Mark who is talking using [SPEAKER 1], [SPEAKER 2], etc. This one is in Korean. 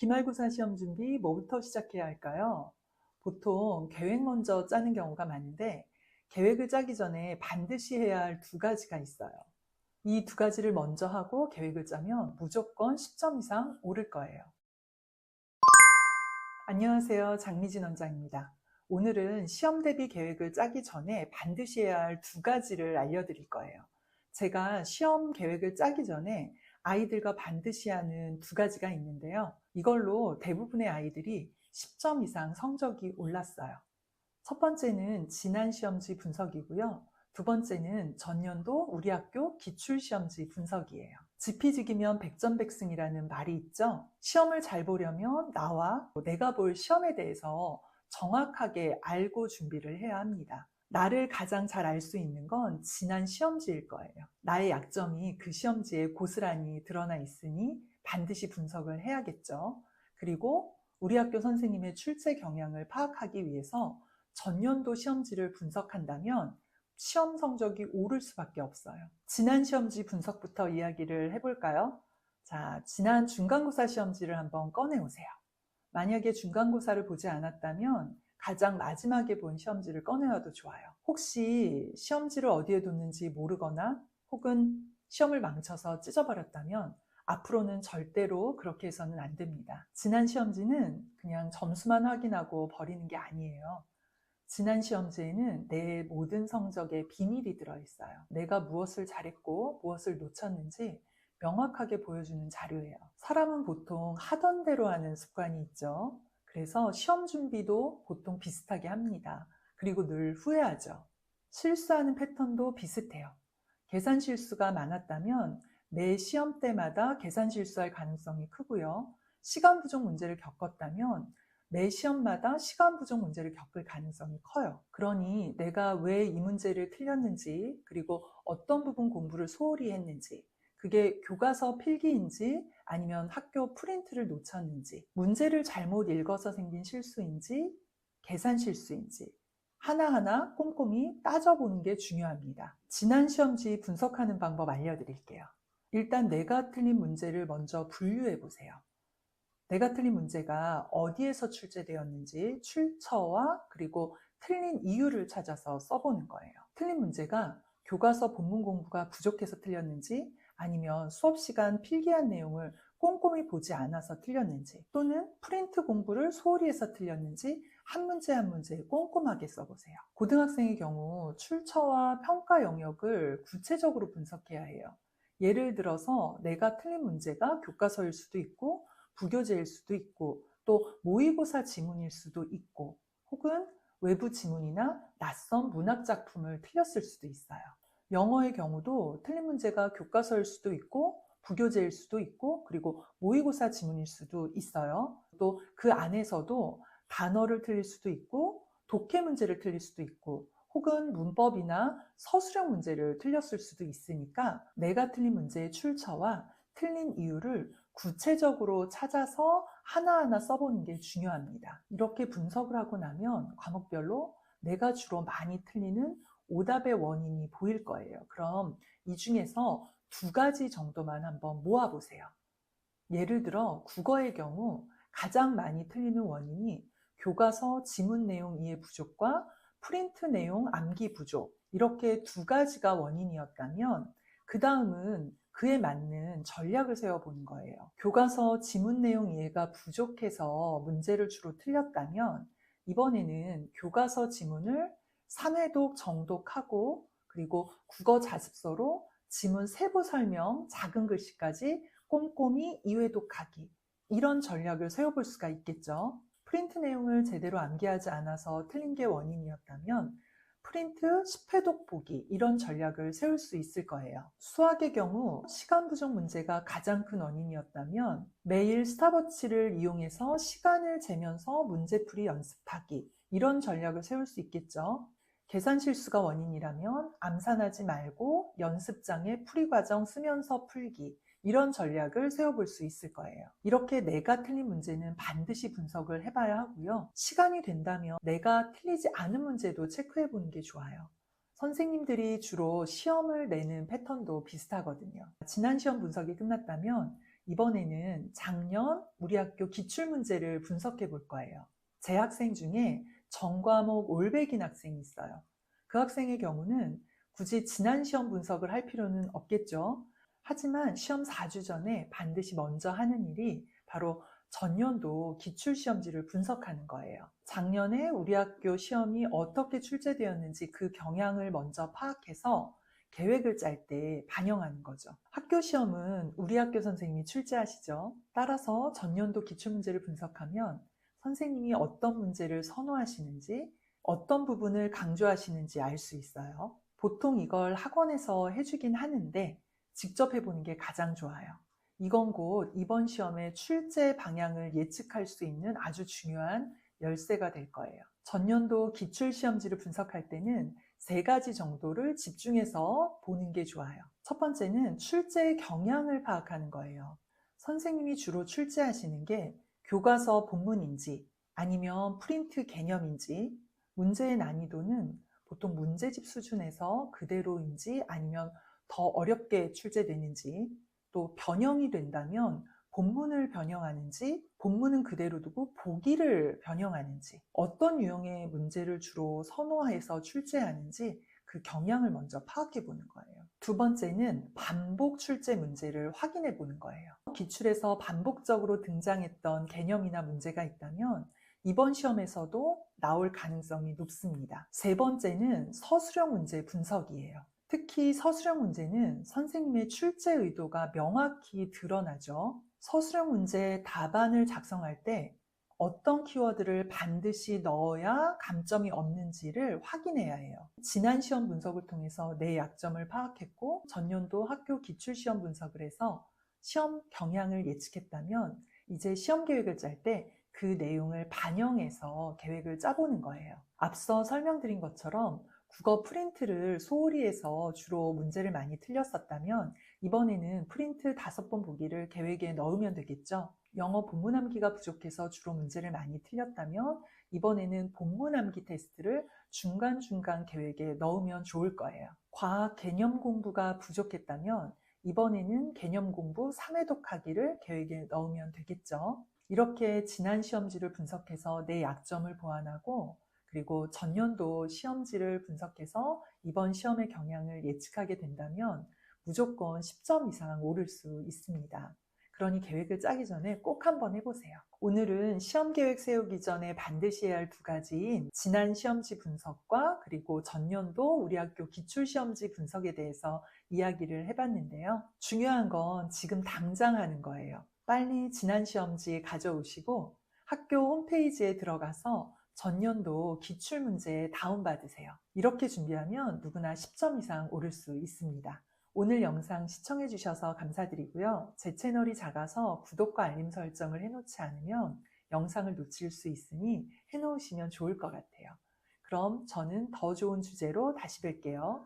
[SPEAKER 1] 기말고사 시험 준비 뭐부터 시작해야 할까요? 보통 계획 먼저 짜는 경우가 많은데 계획을 짜기 전에 반드시 해야 할 두 가지가 있어요. 이 두 가지를 먼저 하고 계획을 짜면 무조건 10점 이상 오를 거예요. 안녕하세요. 장미진 원장입니다. 오늘은 시험 대비 계획을 짜기 전에 반드시 해야 할 두 가지를 알려드릴 거예요. 제가 시험 계획을 짜기 전에 아이들과 반드시 하는 두 가지가 있는데요. 이걸로 대부분의 아이들이 10점 이상 성적이 올랐어요. 첫 번째는 지난 시험지 분석이고요. 두 번째는 전년도 우리 학교 기출시험지 분석이에요. 지피지기면 백전백승이라는 말이 있죠. 시험을 잘 보려면 나와 내가 볼 시험에 대해서 정확하게 알고 준비를 해야 합니다. 나를 가장 잘 알 수 있는 건 지난 시험지일 거예요. 나의 약점이 그 시험지에 고스란히 드러나 있으니 반드시 분석을 해야겠죠. 그리고 우리 학교 선생님의 출제 경향을 파악하기 위해서 전년도 시험지를 분석한다면 시험 성적이 오를 수밖에 없어요. 지난 시험지 분석부터 이야기를 해볼까요? 자, 지난 중간고사 시험지를 한번 꺼내오세요. 만약에 중간고사를 보지 않았다면 가장 마지막에 본 시험지를 꺼내와도 좋아요. 혹시 시험지를 어디에 뒀는지 모르거나 혹은 시험을 망쳐서 찢어버렸다면 앞으로는 절대로 그렇게 해서는 안 됩니다. 지난 시험지는 그냥 점수만 확인하고 버리는 게 아니에요. 지난 시험지에는 내 모든 성적에 비밀이 들어있어요. 내가 무엇을 잘했고 무엇을 놓쳤는지 명확하게 보여주는 자료예요. 사람은 보통 하던 대로 하는 습관이 있죠. 그래서 시험 준비도 보통 비슷하게 합니다. 그리고 늘 후회하죠. 실수하는 패턴도 비슷해요. 계산 실수가 많았다면 매 시험 때마다 계산 실수할 가능성이 크고요. 시간 부족 문제를 겪었다면 매 시험마다 시간 부족 문제를 겪을 가능성이 커요. 그러니 내가 왜 이 문제를 틀렸는지, 그리고 어떤 부분 공부를 소홀히 했는지, 그게 교과서 필기인지 아니면 학교 프린트를 놓쳤는지, 문제를 잘못 읽어서 생긴 실수인지 계산 실수인지 하나하나 꼼꼼히 따져보는 게 중요합니다. 지난 시험지 분석하는 방법 알려드릴게요. 일단 내가 틀린 문제를 먼저 분류해 보세요. 내가 틀린 문제가 어디에서 출제되었는지 출처와 그리고 틀린 이유를 찾아서 써보는 거예요. 틀린 문제가 교과서 본문 공부가 부족해서 틀렸는지 아니면 수업 시간 필기한 내용을 꼼꼼히 보지 않아서 틀렸는지 또는 프린트 공부를 소홀히 해서 틀렸는지 한 문제 한 문제 꼼꼼하게 써보세요. 고등학생의 경우 출처와 평가 영역을 구체적으로 분석해야 해요. 예를 들어서 내가 틀린 문제가 교과서일 수도 있고 부교재일 수도 있고 또 모의고사 지문일 수도 있고 혹은 외부 지문이나 낯선 문학 작품을 틀렸을 수도 있어요. 영어의 경우도 틀린 문제가 교과서일 수도 있고 부교재일 수도 있고 그리고 모의고사 지문일 수도 있어요. 또 그 안에서도 단어를 틀릴 수도 있고 독해 문제를 틀릴 수도 있고 혹은 문법이나 서술형 문제를 틀렸을 수도 있으니까 내가 틀린 문제의 출처와 틀린 이유를 구체적으로 찾아서 하나하나 써보는 게 중요합니다. 이렇게 분석을 하고 나면 과목별로 내가 주로 많이 틀리는 오답의 원인이 보일 거예요. 그럼 이 중에서 두 가지 정도만 한번 모아보세요. 예를 들어 국어의 경우 가장 많이 틀리는 원인이 교과서 지문 내용 이해 부족과 프린트 내용 암기 부족 이렇게 두 가지가 원인이었다면 그 다음은 그에 맞는 전략을 세워보는 거예요. 교과서 지문 내용 이해가 부족해서 문제를 주로 틀렸다면 이번에는 교과서 지문을 3회독 정독하고 그리고 국어 자습서로 지문 세부 설명 작은 글씨까지 꼼꼼히 2회독하기 이런 전략을 세워볼 수가 있겠죠. 프린트 내용을 제대로 암기하지 않아서 틀린 게 원인이었다면 프린트 10회독 보기 이런 전략을 세울 수 있을 거예요. 수학의 경우 시간 부족 문제가 가장 큰 원인이었다면 매일 스탑워치를 이용해서 시간을 재면서 문제풀이 연습하기 이런 전략을 세울 수 있겠죠. 계산 실수가 원인이라면 암산하지 말고 연습장에 풀이 과정 쓰면서 풀기 이런 전략을 세워볼 수 있을 거예요. 이렇게 내가 틀린 문제는 반드시 분석을 해봐야 하고요. 시간이 된다면 내가 틀리지 않은 문제도 체크해보는 게 좋아요. 선생님들이 주로 시험을 내는 패턴도 비슷하거든요. 지난 시험 분석이 끝났다면 이번에는 작년 우리 학교 기출문제를 분석해 볼 거예요. 제 학생 중에 전과목 올백인 학생이 있어요. 그 학생의 경우는 굳이 지난 시험 분석을 할 필요는 없겠죠. 하지만 시험 4주 전에 반드시 먼저 하는 일이 바로 전년도 기출시험지를 분석하는 거예요. 작년에 우리 학교 시험이 어떻게 출제되었는지 그 경향을 먼저 파악해서 계획을 짤 때 반영하는 거죠. 학교 시험은 우리 학교 선생님이 출제하시죠. 따라서 전년도 기출문제를 분석하면 선생님이 어떤 문제를 선호하시는지, 어떤 부분을 강조하시는지 알 수 있어요. 보통 이걸 학원에서 해주긴 하는데 직접 해보는 게 가장 좋아요. 이건 곧 이번 시험의 출제 방향을 예측할 수 있는 아주 중요한 열쇠가 될 거예요. 전년도 기출시험지를 분석할 때는 3가지 정도를 집중해서 보는 게 좋아요. 첫 번째는 출제 경향을 파악하는 거예요. 선생님이 주로 출제하시는 게 교과서 본문인지 아니면 프린트 개념인지, 문제의 난이도는 보통 문제집 수준에서 그대로인지 아니면 더 어렵게 출제되는지, 또 변형이 된다면 본문을 변형하는지, 본문은 그대로 두고 보기를 변형하는지, 어떤 유형의 문제를 주로 선호해서 출제하는지 그 경향을 먼저 파악해 보는 거예요. 두 번째는 반복 출제 문제를 확인해 보는 거예요. 기출에서 반복적으로 등장했던 개념이나 문제가 있다면 이번 시험에서도 나올 가능성이 높습니다. 세 번째는 서술형 문제 분석이에요. 특히 서술형 문제는 선생님의 출제 의도가 명확히 드러나죠. 서술형 문제 답안을 작성할 때 어떤 키워드를 반드시 넣어야 감점이 없는지를 확인해야 해요. 지난 시험 분석을 통해서 내 약점을 파악했고 전년도 학교 기출시험 분석을 해서 시험 경향을 예측했다면 이제 시험 계획을 짤 때 그 내용을 반영해서 계획을 짜보는 거예요. 앞서 설명드린 것처럼 국어 프린트를 소홀히 해서 주로 문제를 많이 틀렸었다면 이번에는 프린트 5번 보기를 계획에 넣으면 되겠죠. 영어 본문 암기가 부족해서 주로 문제를 많이 틀렸다면 이번에는 본문 암기 테스트를 중간중간 계획에 넣으면 좋을 거예요. 과학 개념 공부가 부족했다면 이번에는 개념 공부 3회 독하기를 계획에 넣으면 되겠죠. 이렇게 지난 시험지를 분석해서 내 약점을 보완하고 그리고 전년도 시험지를 분석해서 이번 시험의 경향을 예측하게 된다면 무조건 10점 이상 오를 수 있습니다. 그러니 계획을 짜기 전에 꼭 한번 해보세요. 오늘은 시험 계획 세우기 전에 반드시 해야 할 2가지인 지난 시험지 분석과 그리고 전년도 우리 학교 기출시험지 분석에 대해서 이야기를 해봤는데요. 중요한 건 지금 당장 하는 거예요. 빨리 지난 시험지 가져오시고 학교 홈페이지에 들어가서 전년도 기출문제 다운받으세요. 이렇게 준비하면 누구나 10점 이상 오를 수 있습니다. 오늘 영상 시청해주셔서 감사드리고요. 제 채널이 작아서 구독과 알림 설정을 해놓지 않으면 영상을 놓칠 수 있으니 해놓으시면 좋을 것 같아요. 그럼 저는 더 좋은 주제로 다시 뵐게요.